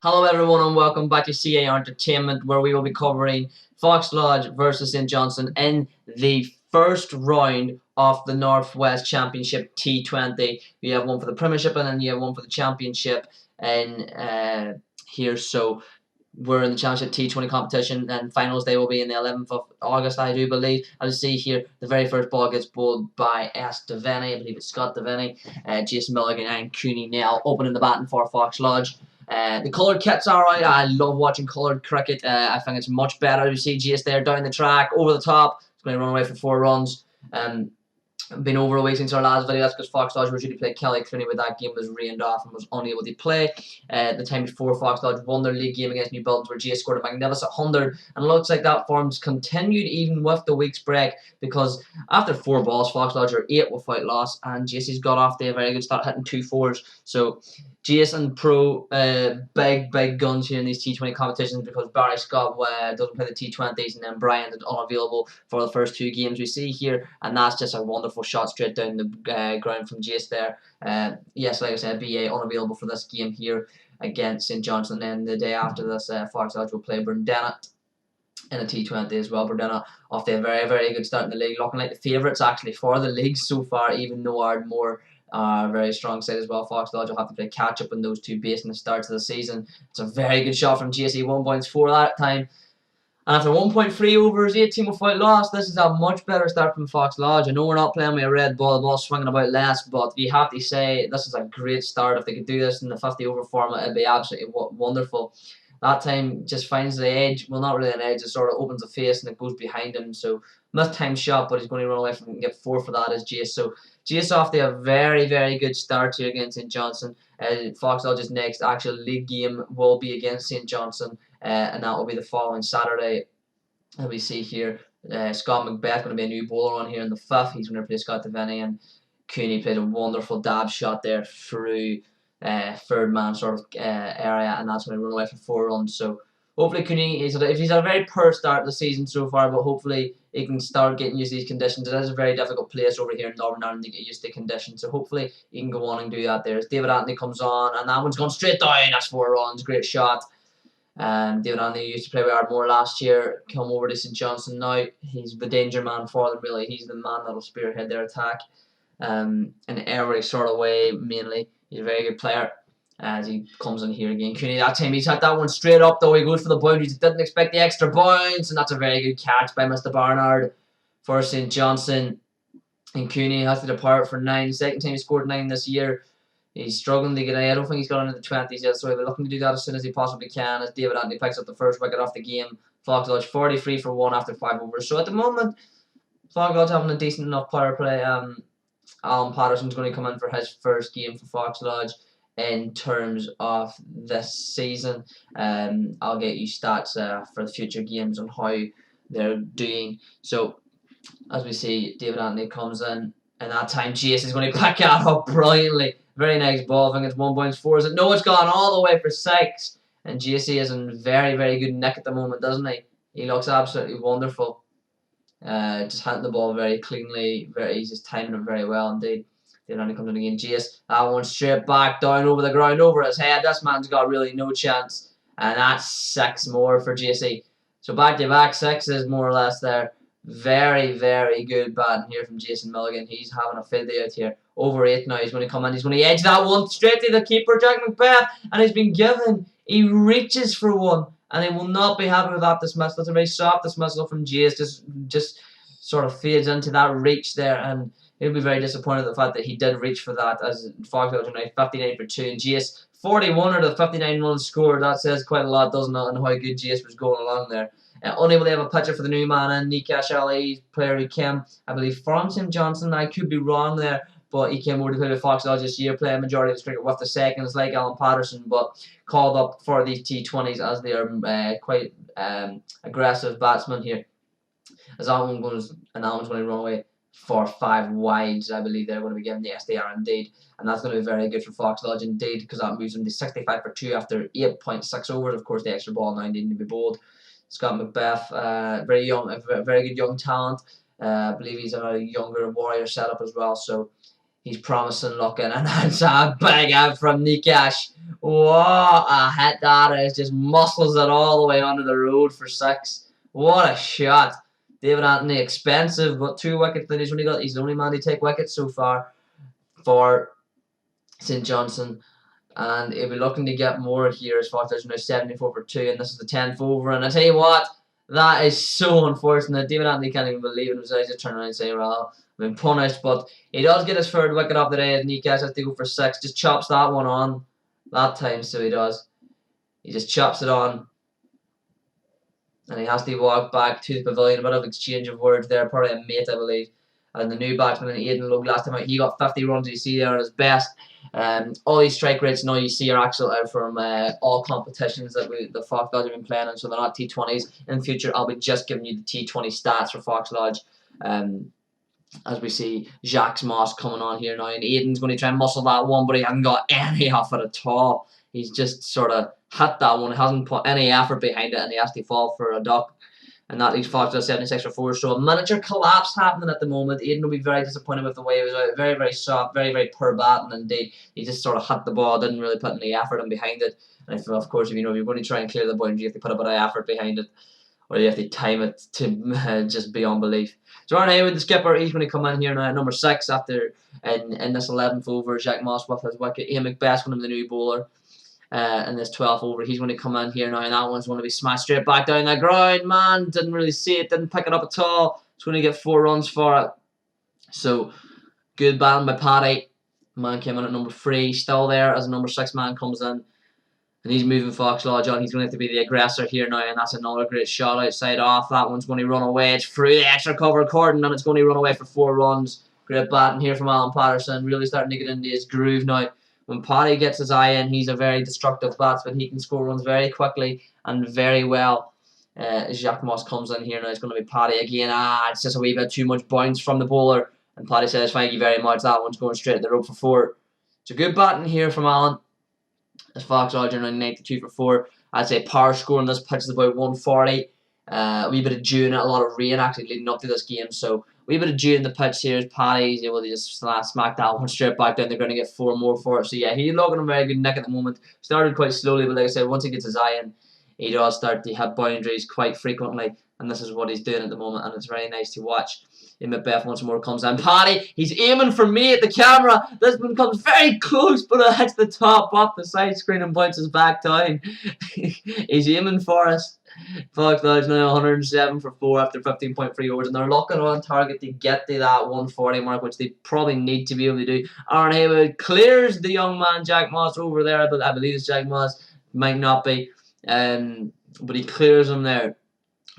Hello everyone and welcome back to C.A.R Entertainment, where we will be covering Fox Lodge versus St. Johnston in the first round of the Northwest Championship T20. You have one for the Premiership and then you have one for the Championship here. So we're in the Championship T20 competition, and finals day will be in the 11th of August, I do believe. As you see here, the very first ball gets bowled by S. Devaney. I believe it's Scott Devaney. Jason Milligan and Cooney Nell opening the batting for Fox Lodge. The coloured kit's alright. I love watching coloured cricket. I think it's much better. You see GS there down the track, over the top. It's going to run away for 4 runs. Been over a week since our last video. That's because Fox Lodge originally played Kelly Clooney, but that game was rained off and was unable to play. The time before, Fox Lodge won their league game against New Buildings, where GS scored a magnificent 100, and it looks like that form's continued even with the week's break, because after 4 balls, Fox Lodge are 8 without loss, and GS's got off to a very good start, hitting 2 4s. So GS and Pro, big guns here in these T20 competitions, because Barry Scott doesn't play the T20s, and then Brian is unavailable for the first 2 games we see here, and that's just a wonderful shot straight down the ground from GS there. Yes, like I said, BA unavailable for this game here against St. Johnston. Then the day after this, Fox Lodge will play Burndenna in a T20 as well. Burndenna off to a very good start in the league, looking like the favourites actually for the league so far, even though Ardmore very strong side as well. Fox Lodge will have to play catch up in those 2 based on the starts of the season. It's a very good shot from GSE, 1.4 that time. And after 1.3 overs, 18 without loss, this is a much better start from Fox Lodge. I know we're not playing with a red ball, the ball swinging about less, but you have to say this is a great start. If they could do this in the 50 over format, it'd be absolutely wonderful. That time just finds the edge. Well, not really an edge. It sort of opens the face and it goes behind him. So missed time shot, but he's going to run away from it and get 4 for that as GS. So GS off to a very good start here against St. Johnston. Fox Lodge's next actual league game will be against St. Johnston, and that will be the following Saturday. And we see here Scott Macbeth going to be a new bowler on here in the 5th. He's going to play Scott Devaney, and Cooney played a wonderful dab shot there through third man sort of area, and that's going to run away for 4 runs. So hopefully Cooney, he's had a very poor start of the season so far, but hopefully he can start getting used to these conditions. It is a very difficult place over here in Northern Ireland to get used to conditions, so hopefully he can go on and do that there. As David Anthony comes on, and that one's gone straight down. That's 4 runs. Great shot. David Anthony used to play with Ardmore last year, come over to St. Johnston now. He's the danger man for them, really. He's the man that'll spearhead their attack in every sort of way, mainly. He's a very good player as he comes in here again. Cooney, that time he's had that one straight up, though. He goes for the boundaries. He didn't expect the extra bounce, and that's a very good catch by Mr. Barnard for St. Johnston. And Cooney has to depart for 9. Second time he scored 9 this year. He's struggling to get. I don't think he's got into the 20s yet, so he'll be looking to do that as soon as he possibly can. As David Anthony picks up the first wicket off the game, Fox Lodge 43 for 1 after 5 overs. So at the moment, Fox Lodge having a decent enough power play. Alan Patterson's going to come in for his first game for Fox Lodge in terms of this season. I'll get you stats for the future games on how they're doing. So as we see, David Anthony comes in, and that time GS is going to back it up brilliantly. Very nice ball. I think it's 1.4. Is it? No, it's gone all the way for 6. And GSE is in very good nick at the moment, doesn't he? He looks absolutely wonderful. Just hitting the ball very cleanly. He's just timing it very well indeed. Then only comes in again. GS, that one straight back down over the ground, over his head. This man's got really no chance. And that's 6 more for GSE. So back to back 6s more or less there. Very good batting here from Jason Milligan. He's having a field day out here. Over 8 now. He's going to come in. He's going to edge that one straight to the keeper, Jack Macbeth. And he's been given. He reaches for 1. And he will not be happy with that dismissal. It's a very soft dismissal from GS. Just sort of fades into that reach there. And he'll be very disappointed at the fact that he did reach for that. As Fox Lodge now 59 for 2. And GS 41 out of the 59 runs scored. That says quite a lot, doesn't it? And how good GS was going along there. Unable to have a pitcher for the new man, and Nikash Ali, player who came, I believe, from St. Johnston. I could be wrong there, but he came over to play with Fox Lodge this year, playing majority of his cricket with the seconds, like Alan Patterson, but called up for these T20s as they are quite aggressive batsmen here. As that one goes, and that one's going to run away for 5 wides. I believe they're going to be given the SDR indeed, and that's going to be very good for Fox Lodge indeed, because that moves them to 65 for 2 after 8.6 overs. Of course, the extra ball now needing to be bowled. Scott Macbeth, very good young talent. I believe he's a younger Warrior setup as well, so he's promising looking. And that's a big out from Nikash. What a hit that is. Just muscles it all the way onto the road for 6. What a shot. David Anthony, expensive, but 2 wickets that he's only got. He's the only man to take wickets so far for St. Johnston. And he'll be looking to get more here as far as there's now 74 for 2, and this is the 10th over. And I tell you what, that is so unfortunate. David Anthony can't even believe it himself. He just turn around and say, well, I've been punished. But he does get his 3rd wicket off the day, and Newcastle has to go for 6. Just chops that one on that time, so he does. He just chops it on. And he has to walk back to the pavilion. A bit of exchange of words there, probably a mate, I believe. And the new batsman, Aidan Logue, last time out, he got 50 runs. You see there on his best. All these strike rates now you see are actually out from all competitions that the Fox Lodge have been playing in, so they're not T20s. In the future, I'll be just giving you the T20 stats for Fox Lodge. As we see Jacques Moss coming on here now, and Aidan's going to try and muscle that one, but he hasn't got any of it at all. He's just sort of hit that one. He hasn't put any effort behind it, and he has to fall for a duck. And that leaves Fox at 76 for 4. So a miniature collapse happening at the moment. Aidan will be very disappointed with the way he was out. Very, very soft, very, very poor batting indeed. He just sort of hit the ball, didn't really put any effort in behind it. And of course, if you're going to try and clear the boundary, you have to put a bit of effort behind it, or you have to time it to just beyond belief. So Aaron Hayward, the skipper, he's going to come in here now at number 6 after in this 11th over. Jacques Moss with his wicket. Ian McBeth going to be the new bowler. In this 12th over, he's going to come in here now, and that one's going to be smashed straight back down the ground. Man, didn't really see it, didn't pick it up at all. He's going to get 4 runs for it. So, good batting by Paddy. Man came in at number 3, still there as a number 6 man comes in. And he's moving Fox Lodge on. He's going to have to be the aggressor here now, and that's another great shot outside off. That one's going to run away. It's through the extra cover cordon, and it's going to run away for 4 runs. Great batting here from Alan Patterson. Really starting to get into his groove now. When Paddy gets his eye in, he's a very destructive batsman. He can score runs very quickly and very well. Jacques Moss comes in here now. It's going to be Paddy again. It's just a wee bit too much bounce from the bowler. And Paddy says, thank you very much. That one's going straight at the rope for 4. It's a good batting here from Alan. As Fox Lodge are now 92 for 4. I'd say power score on this pitch is about 140. A wee bit of dew and a lot of rain actually leading up to this game. So a wee bit of dew in the pitch here as Paddy's able to just smack that one straight back down. They're going to get 4 more for it. So yeah, he's looking a very good nick at the moment. Started quite slowly, but like I said, once he gets his eye in, he does start to hit boundaries quite frequently. And this is what he's doing at the moment, and it's very nice to watch. In Macbeth once more comes in. Paddy, he's aiming for me at the camera. This one comes very close, but it hits the top off the side screen and bounces back down. He's aiming for us. Fox Lodge now 107 for 4 after 15.3 overs, and they're looking on target to get to that 140 mark, which they probably need to be able to do. Aaron Haywood clears the young man Jacques Moss over there, but I believe it's Jacques Moss. Might not be, but he clears him there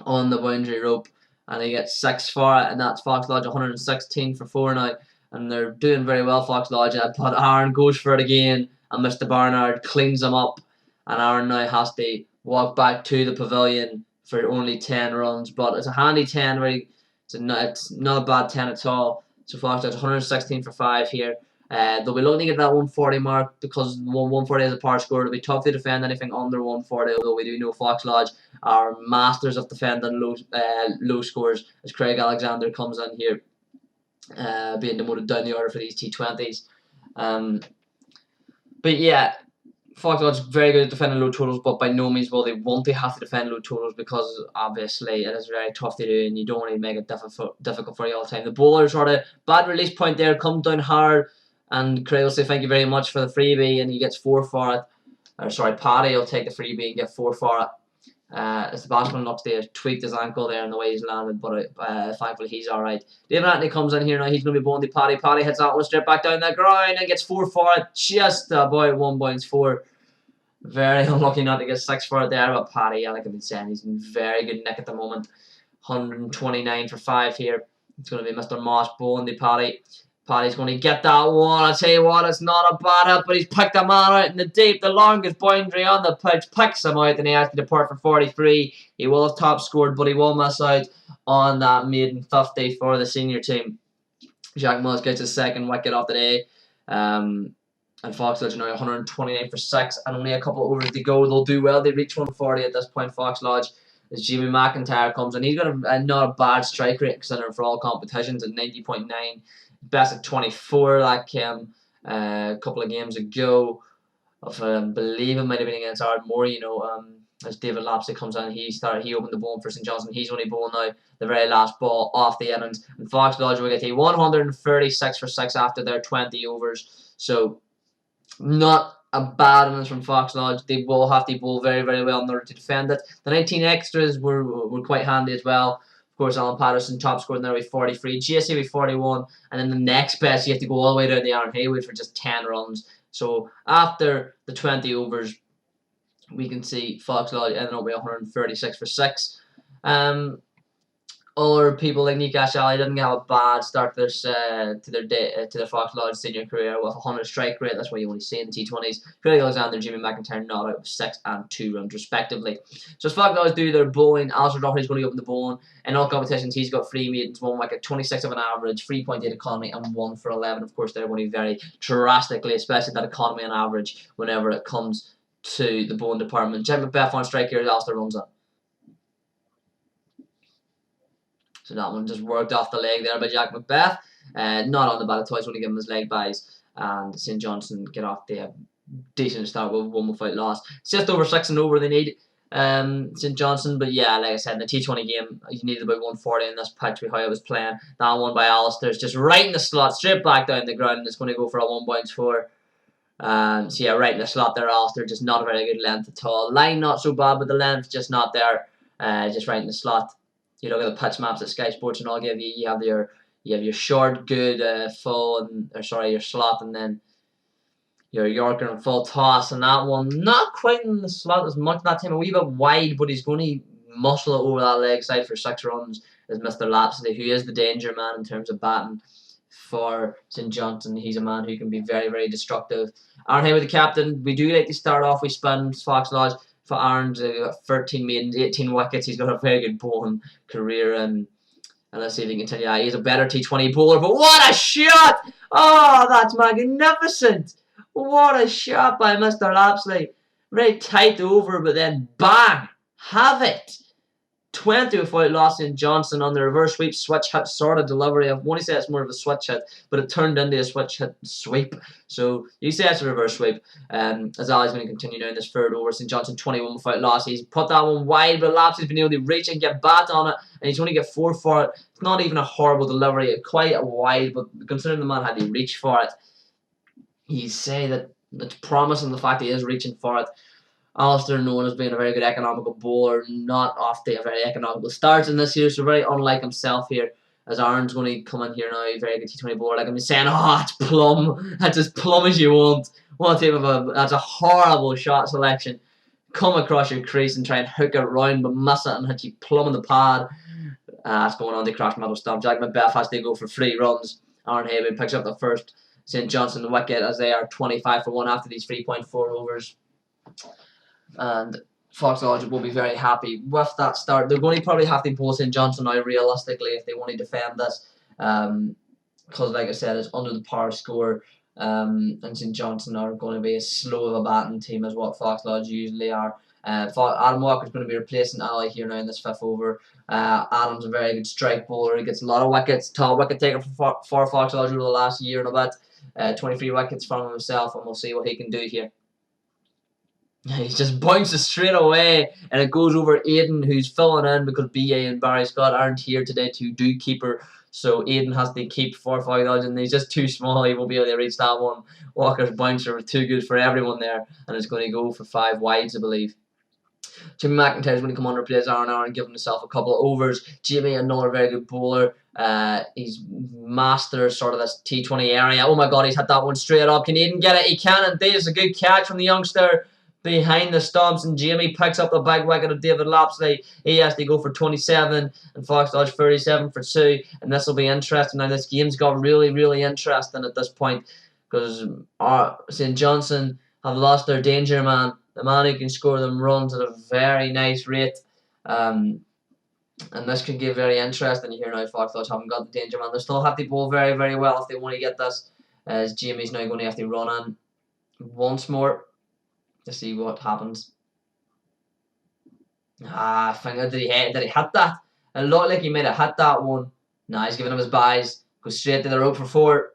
on the boundary rope, and he gets 6 for it, and that's Fox Lodge 116 for 4 now, and they're doing very well, Fox Lodge. But Aaron goes for it again, and Mr. Barnard cleans him up, and Aaron now has to walk back to the pavilion for only 10 runs, but it's a handy 10. It's not a bad 10 at all. So Fox Lodge 116 for 5 here. They'll be looking to get that 140 mark because 140 is a power score. It'll be tough to defend anything under 140, although we do know Fox Lodge are masters of defending low scores, as Craig Alexander comes in here, being demoted down the order for these T20s. But yeah, Fox Lodge is very good at defending low totals, but by no means will they want to have to defend low totals, because obviously it is very tough to do, and you don't want to make it difficult for you all the time. The bowler sort of bad release point there, comes down hard, and Craig will say thank you very much for the freebie, and he gets 4 for it. Or sorry, Paddy will take the freebie and get 4 for it. As the batsman looks to have tweaked his ankle there and the way he's landed, but thankfully he's alright. David Anthony comes in here now. He's going to be bowling to Paddy. Paddy hits that one straight back down the ground and gets 4 for it. Just about 1 bounce 4. Very unlucky not to get 6 for it there, but Paddy, like I've been saying, he's in very good nick at the moment. 129 for 5 here. It's going to be Mr. Moss bowling to Paddy. Paddy's going to get that one. I tell you what, it's not a bad hit, but he's picked a man out in the deep, the longest boundary on the pitch, picks him out, and he has to depart for 43. He will have top scored, but he will miss out on that maiden 50 for the senior team. Jacques Moss gets his 2nd wicket of the day. And Fox Lodge now 129 for 6, and only a couple of overs to go. They'll do well. They reach 140 at this point, Fox Lodge, as Jimmy McIntyre comes in. He's got not a bad strike rate considering for all competitions at 90.9. Best at 24, that came a couple of games ago. believe it might have been against Ardmore, as David Lapsley comes on, he opened the ball for St Johnston. He's only bowling now the very last ball off the innings, and Fox Lodge will get a 136 for 6 after their 20 overs. So not a bad innings from Fox Lodge. They will have to bowl very, very well in order to defend it. The 19 extras were quite handy as well. Of course, Alan Patterson top scored in there with 43, GSA with 41, and then the next best you have to go all the way down to Aaron Haywood for just 10 runs. So after the 20 overs, we can see Fox Lodge ending up with 136 for 6. Other people like Nick Ashalley didn't have a bad start to their Fox Lodge senior career with 100 strike rate. That's what you only see in the T20s. Craig Alexander, Jimmy McIntyre not out with 6 and 2 runs respectively. So as Fox Lodge do their bowling, Alistair Doherty's going to open the bowling. In all competitions, he's got 3 maidens, 1 wicket, 26 of an average, 3.8 economy, and 1 for 11. Of course, they're going to vary drastically, especially that economy and average whenever it comes to the bowling department. Jack Macbeth on strike here as Alistair runs up. So that one just worked off the leg there by Jack Macbeth. Not on the bat twice, only give him his leg buys. And St Johnston get off the decent start with 1 without loss. It's just over 6 and over they need St Johnston. But yeah, like I said, in the T20 game, you needed about 140 in this pitch with how it was playing. That one by Alistair's just right in the slot, straight back down the ground. And it's going to go for a 1 bounce 4. So yeah, right in the slot there, Alistair. Just not a very good length at all. Line not so bad, but the length just not there. Just right in the slot. You look at the pitch maps that Sky Sports and all give you. You have your short, good, full, your slot, and then your Yorker and full toss. And that one not quite in the slot as much that time, a wee bit wide, but he's going to muscle it over that leg side for 6 runs. Is Mr. Lapsley, who is the danger man in terms of batting for St Johnston. He's a man who can be very, very destructive. Aaron Haywood, the captain. We do like to start off with spin Fox Lodge. For Aaron's got 13 maidens, 18 wickets. He's got a very good bowling career, and let's see if he can continue. He's a better T20 bowler, but what a shot! Oh, that's magnificent! What a shot by Mr. Lapsley. Very tight over, but then bang! Have it! 20 without loss in Johnston on the reverse sweep switch hit sort of delivery. I want to say it's more of a switch hit, but it turned into a switch hit sweep. So you say it's a reverse sweep. As Ali's going to continue now in this 3rd over. St Johnston 21 without loss. He's put that one wide, but Lapsley's been able to reach and get bat on it, and he's only get 4 for it. It's not even a horrible delivery. It's quite a wide, but considering the man had to reach for it, you say that it's promising the fact that he is reaching for it. Alistair known as being a very good economical bowler, not off to a very economical start in this year, so very unlike himself here. As Aaron's going to come in here now, a very good T20 bowler. Like I'm saying, oh, it's plumb. That's as plumb as you want. What type of that's a horrible shot selection. Come across your crease and try and hook it round, but miss it and hit you plumb in the pad. That's going on the crash metal stump. Jack Macbeth has to go for 3 runs. Aaron Haywood picks up the first St Johnston wicket as they are 25 for 1 after these 3.4 overs. And Fox Lodge will be very happy with that start. They're going to probably have to bowl St Johnston now realistically if they want to defend this. Because like I said, it's under the power score. And St Johnston are going to be as slow of a batting team as what Fox Lodge usually are. Adam Walker's going to be replacing Ali here now in this 5th over. Adam's a very good strike bowler. He gets a lot of wickets. Top wicket taker for Fox Lodge over the last year and a bit. 23 wickets from himself, and we'll see what he can do here. He just bounces straight away, and it goes over Aiden, who's filling in because BA and Barry Scott aren't here today to do keeper. So Aiden has to keep for Fox Lodge, and he's just too small. He won't be able to reach that one. Walker's bouncer was too good for everyone there, and it's going to go for 5 wides, I believe. Jimmy McIntyre's going to come on to replace Aaron, give himself a couple of overs. Jimmy, another very good bowler. He's master sort of this T20 area. Oh my God, he's hit that one straight up. Can Aiden get it? He can indeed. It's a good catch from the youngster behind the stumps, and Jamie picks up the big wicket of David Lapsley. He has to go for 27, and Fox Lodge 37 for 2, and this will be interesting. Now this game's got really, really interesting at this point, because St Johnston have lost their danger man, the man who can score them runs at a very nice rate, and this could get very interesting here now. Fox Lodge haven't got the danger man. They still have to bowl very, very well if they want to get this, as Jamie's now going to have to run in once more to see what happens. I think did he hit that? It looked like he might have hit that one. Nah, he's giving him his buys. Goes straight to the rope for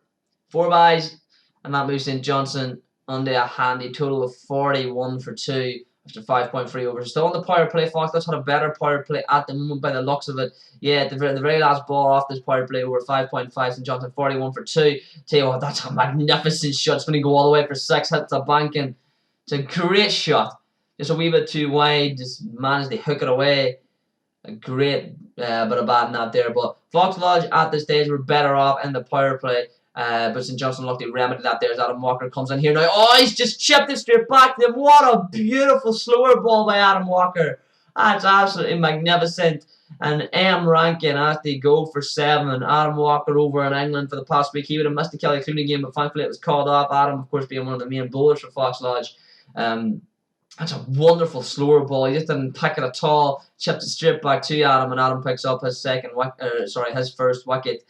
4 buys, and that moves St Johnston onto a handy total of 41 for 2 after 5.3 overs. Still on the power play, Fox. Let's had a better power play at the moment by the looks of it. Yeah, the very last ball off this power play over 5.5. St. Johnston 41 for 2. Tell you what, that's a magnificent shot. It's going to go all the way for 6. Hits the banking. It's a great shot. Just a wee bit too wide. Just managed to hook it away. A great bit of batting out there. But Fox Lodge at this stage were better off in the power play. But St. Johnston luckily remedied that there as Adam Walker comes in here now. Oh, he's just chipped it straight back to him. What a beautiful slower ball by Adam Walker. That's absolutely magnificent. And M. Rankin has to go for 7. Adam Walker over in England for the past week. He would have missed the Kelly Clooney game, but thankfully it was called off. Adam, of course, being one of the main bowlers for Fox Lodge. That's a wonderful slower ball. He just didn't pick it at all. Chipped it straight back to Adam, and Adam picks up his his first wicket.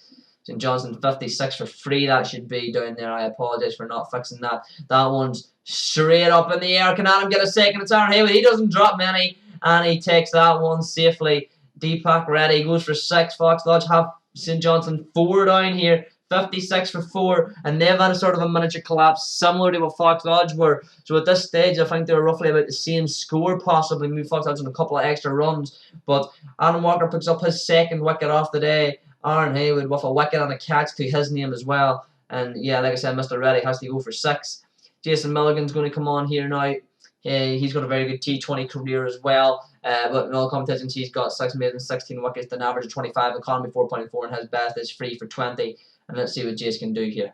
St. Johnston 56 for 3. That should be down there. I apologise for not fixing that. That one's straight up in the air. Can Adam get a second? It's Aaron Haywood. He doesn't drop many, and he takes that one safely. Deepak Reddy goes for 6. Fox Lodge have St. Johnston 4 down here. 56 for 4, and they've had a sort of a miniature collapse similar to what Fox Lodge were. So at this stage, I think they were roughly about the same score, possibly. Maybe Fox Lodge on a couple of extra runs. But Adam Walker picks up his second wicket off the day. Aaron Haywood with a wicket and a catch to his name as well. And yeah, like I said, Mr. Reddy has to go for 6. Jason Milligan's going to come on here now. He's got a very good T20 career as well. But in all competitions, he's got 6 made and 16 wickets, an average of 25, economy 4.4, and his best is 3 for 20. And let's see what Jace can do here.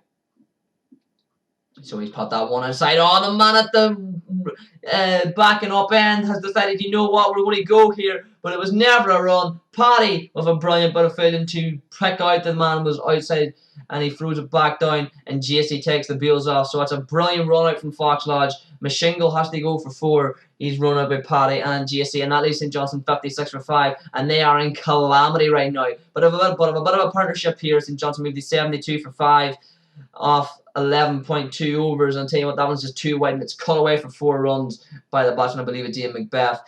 So he's put that one inside. Oh, the man at the backing up end has decided, you know what, we're going to go here. But it was never a run. Paddy with a brilliant bit of fielding to pick out the man was outside, and he throws it back down, and JC takes the bails off. So it's a brilliant run out from Fox Lodge. Mashingle has to go for 4. He's run out by Paddy and JC, and that leaves St. Johnston 56 for 5, and they are in calamity right now. But a bit of a partnership here. St. Johnston moved to 72 for 5 off 11.2 overs, and I'll tell you what, that one's just too wide, and it's cut away for 4 runs by the batsman, I believe it's Ian Macbeth.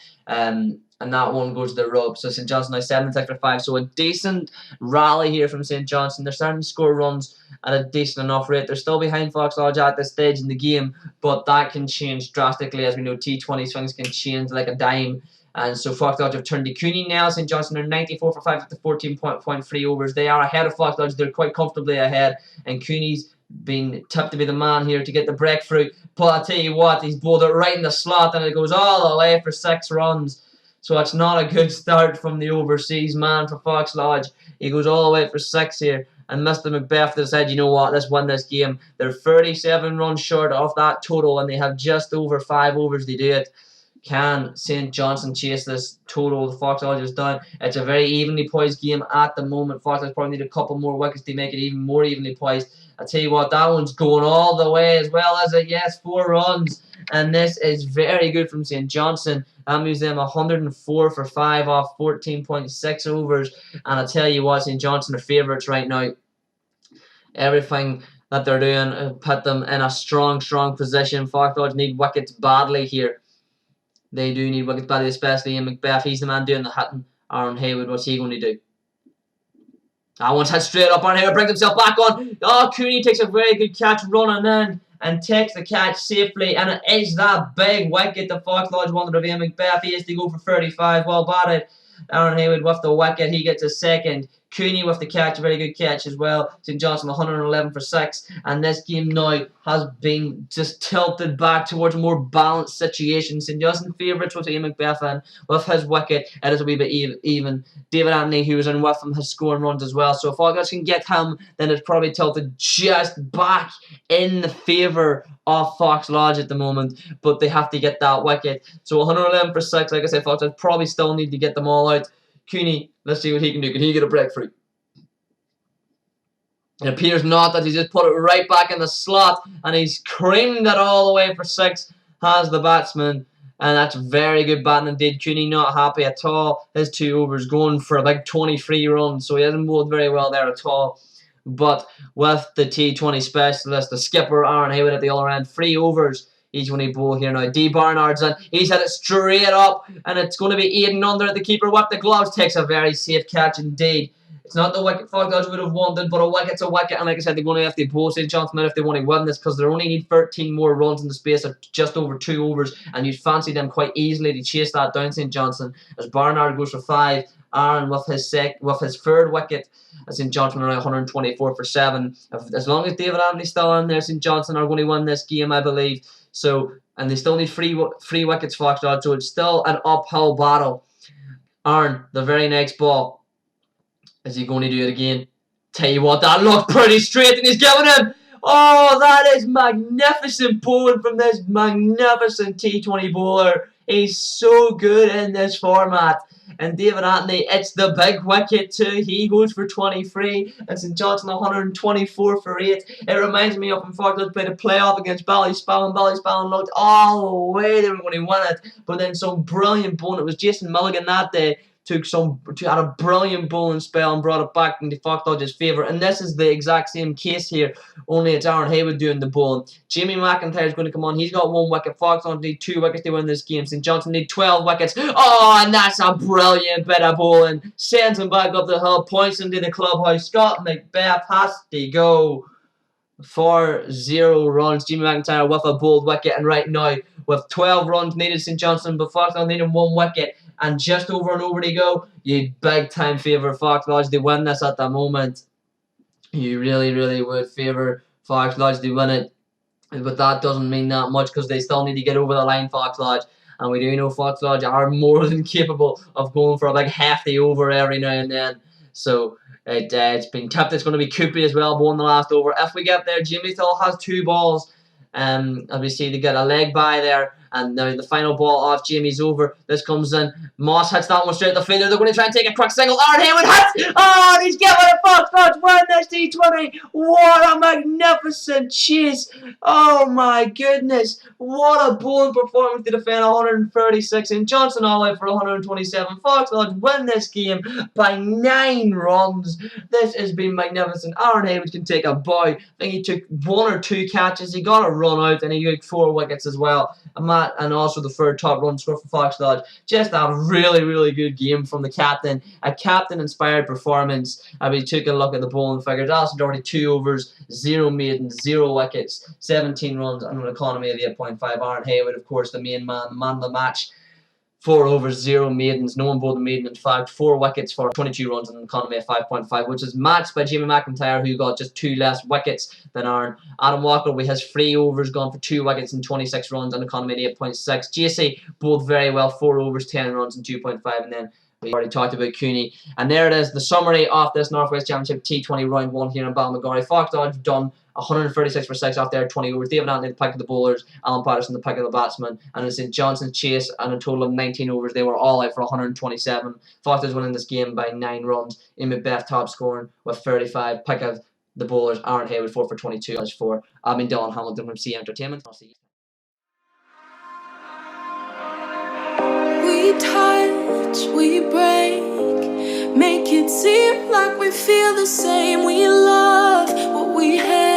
And that one goes to the rope. So St. Johnston now 76 for 5. So a decent rally here from St. Johnston. They're starting to score runs at a decent enough rate. They're still behind Fox Lodge at this stage in the game, but that can change drastically. As we know, T20 swings can change like a dime. And so Fox Lodge have turned to Cooney now. St. Johnston are 94 for 5 after 14.3 overs. They are ahead of Fox Lodge. They're quite comfortably ahead. And Cooney's been tipped to be the man here to get the breakthrough. But I tell you what, he's bowled it right in the slot, and it goes all the way for 6 runs. So it's not a good start from the overseas man for Fox Lodge. He goes all the way for 6 here. And Mr. Macbeth has said, you know what, let's win this game. They're 37 runs short of that total, and they have just over 5 overs to do it. Can St. Johnston chase this total? The Fox Lodge is done. It's a very evenly poised game at the moment. Fox Lodge probably need a couple more wickets to make it even more evenly poised. I tell you what, that one's going all the way as well as it. Yes, 4 runs. And this is very good from St. Johnston. That moves them 104 for 5 off 14.6 overs. And I tell you what, St. Johnston are favourites right now. Everything that they're doing put them in a strong position. Fox Lodge need wickets badly here. They do need wickets badly, especially in Macbeth. He's the man doing the hitting. Aaron Haywood, what's he going to do? That one's hit straight up. Aaron Haywood brings himself back on. Oh, Cooney takes a very good catch running in and takes the catch safely. And it is that big wicket the Fox Lodge wanted of Ian Macbeth. He has to go for 35. Well batted. Aaron Haywood with the wicket. He gets a second. Cooney with the catch, a very good catch as well. St. Johnston 111 for 6. And this game now has been just tilted back towards a more balanced situation. St. Johnston favourites with Ian Macbeth, and with his wicket, it is a wee bit even. David Anthony, who was in with him, has scoring runs as well. So if Fox Lodge can get him, then it's probably tilted just back in the favour of Fox Lodge at the moment. But they have to get that wicket. So 111 for 6, like I said, Fox Lodge probably still need to get them all out. Cooney, let's see what he can do. Can he get a breakthrough? It appears not, that he just put it right back in the slot, and he's creamed it all the way for 6, has the batsman, and that's very good batting indeed. Cooney not happy at all. His 2 overs going for a big 23 runs, so he hasn't bowled very well there at all. But with the T20 specialist, the skipper Aaron Haywood at the other end, 3 overs. He's going to bowl here now. D. Barnard's in. He's had it straight up, and it's going to be Aiden under at the keeper. With the gloves, takes a very safe catch indeed. It's not the wicket Fox Lodge would have wanted, but a wicket's a wicket. And like I said, they're going to have to both St. Johnston out if they want to win this, because they only need 13 more runs in the space of just over 2 overs. And you'd fancy them quite easily to chase that down, St. Johnston, as Barnard goes for 5. Aaron with his third wicket. St. Johnston are 124 for 7. As long as David Anthony's still in there, St. Johnston are going to win this game, I believe. So, and they still need three wickets, Fox Lodge. So it's still an uphill battle. Aaron, the very next ball. Is he going to do it again? Tell you what, that looked pretty straight, and he's giving him. Oh, that is magnificent bowling from this magnificent T20 bowler. He's so good in this format. And David Anthony, it's the big wicket too. He goes for 23. And St. Johnston 124 for 8. It reminds me of when Fox played a playoff against Ballyspellin. Ballyspellin looked all the way they were going to win it. But then some brilliant bowling. It was Jason Milligan that day. Had a brilliant bowling spell and brought it back into Fox Lodge's favour. And this is the exact same case here, only it's Aaron Haywood doing the bowling. Jamie McIntyre is going to come on. He's got 1 wicket. Fox Lodge need 2 wickets to win this game. St. Johnston need 12 wickets. Oh, and that's a brilliant bit of bowling. Sends him back up the hill, points into the clubhouse. Scott Macbeth has to go for 0 runs. Jamie McIntyre with a bowled wicket, and right now with 12 runs needed, St. Johnston, but Fox Lodge needing 1 wicket. And just over and over to go. You big time favour Fox Lodge to win this at the moment. You really, really would favour Fox Lodge to win it. But that doesn't mean that much, because they still need to get over the line, Fox Lodge. And we do know Fox Lodge are more than capable of going for a big hefty over every now and then. So it's been tipped. It's going to be Coopy as well, bowling the last over. If we get there, Jimmy still has 2 balls. As we see, they get a leg by there. And now the final ball off Jamie's over. This comes in. Moss hits that one straight at the fielder. They're going to try and take a quick single. Aaron Haywood hits! Oh, and he's giving it Fox Lodge win this T20. What a magnificent chase. Oh my goodness. What a bowling performance to defend 136. And Johnston all out for 127. Fox Lodge win this game by 9 runs. This has been magnificent. Aaron Haywood can take a bow. I think he took 1 or 2 catches. He got a run out, and he got 4 wickets as well. And also the 3rd top run score for Fox Lodge. Just a really, really good game from the captain. A captain-inspired performance. We took a look at the bowling figures. Alison Doherty 2 overs, 0 maidens, 0 wickets, 17 runs, and an economy of 8.5. Aaron Haywood, of course, the main man, the man of the match. 4 overs, 0 maidens. No one bowled a maiden, in fact. 4 wickets for 22 runs and an economy of 5.5, which is matched by Jamie McIntyre, who got just 2 less wickets than Aaron. Adam Walker, with his 3 overs, gone for 2 wickets and 26 runs and an economy of 8.6. JC bowled very well, 4 overs, 10 runs and 2.5, and then we already talked about Cooney. And there it is, the summary of this Northwest Championship T20 round 1 here in Balmagorry. Fox Lodge done 136 for 6 off their 20 overs. David Anthony the pick of the bowlers, Alan Patterson the pick of the batsman, and in St. Johnston's chase, and a total of 19 overs. They were all out for 127. Fox is winning this game by 9 runs. Ian Macbeth top scoring with 35. Pick of the bowlers, Aaron Haywood 4 for 22. As for Dylan Hamilton from C.A.R Entertainment. I'll see you. We touch, we break, make it seem like we feel the same. We love what we hate.